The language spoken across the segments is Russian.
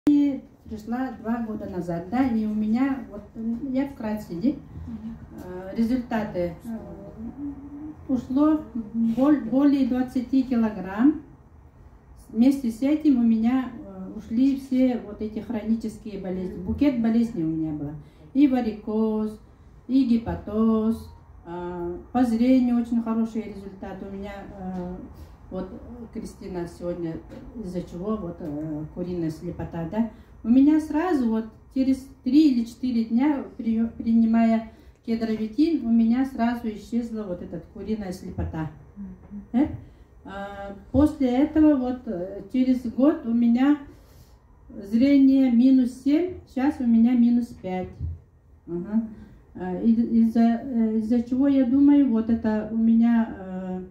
Пришла 2 года назад, да, и у меня, вот я вкратце, результаты. Ушло более 20 килограмм. Вместе с этим у меня ушли все вот эти хронические болезни. Букет болезней у меня было. И варикоз, и гепатоз, по зрению очень хорошие результаты. У меня, вот Кристина сегодня, из-за чего, вот куриная слепота, да. У меня сразу, вот через 3 или 4 дня, принимая кедровитин, у меня сразу исчезла вот эта куриная слепота. После этого, вот через год у меня зрение -7, сейчас у меня -5. Из-за чего я думаю, вот это у меня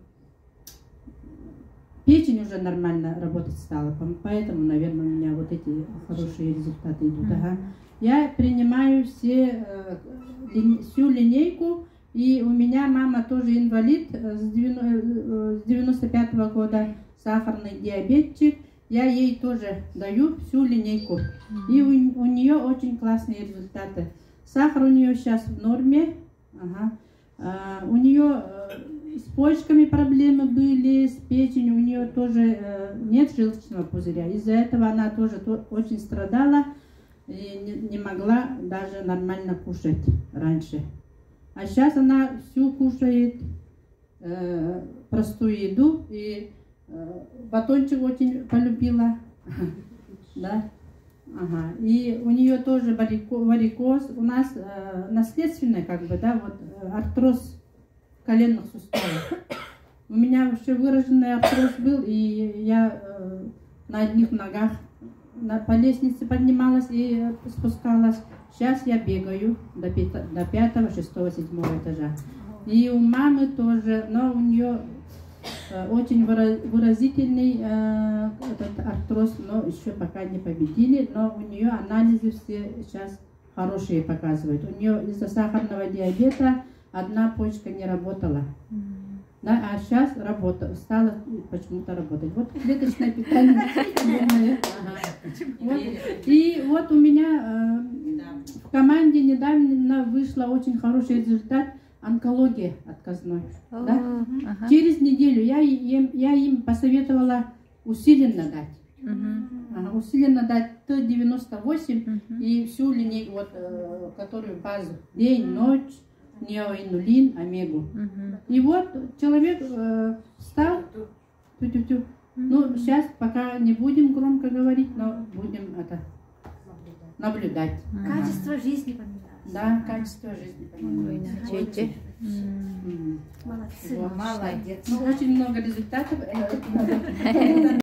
печень уже нормально работать стала, поэтому, наверное, у меня вот эти хорошие результаты идут. Я принимаю всю линейку, и у меня мама тоже инвалид с 95-го года, сахарный диабетчик. Я ей тоже даю всю линейку, и у нее очень классные результаты. Сахар у нее сейчас в норме, у нее с почками проблемы были, с печенью, у нее тоже нет желчного пузыря. Из-за этого она тоже очень страдала и не могла даже нормально кушать раньше. А сейчас она всю кушает простую еду, и батончик очень полюбила. Да? И у нее тоже варикоз. У нас наследственный, как бы, да, вот артроз коленных суставов. У меня вообще выраженный артроз был, и я на одних ногах по лестнице поднималась и спускалась. Сейчас я бегаю до 5-го, 6-го, 7-го этажа. И у мамы тоже, но у нее очень выразительный этот артроз, но еще пока не победили. Но у нее анализы все сейчас хорошие показывают. У нее из-за сахарного диабета одна почка не работала. Да, а сейчас стала почему-то работать. Вот клеточное питание. И вот у меня в команде недавно вышла очень хороший результат. Онкология отказной. Да? Через неделю я им посоветовала усиленно дать. Усиленно дать Т-98 и всю линейку, вот, которую базу. День, ночь, неоинулин, омегу. И вот человек встал. Ну, сейчас пока не будем громко говорить, но будем наблюдать. Качество жизни поменялось. Да, качество жизни поменялось. Молодцы. Молодец. Ну, очень много результатов.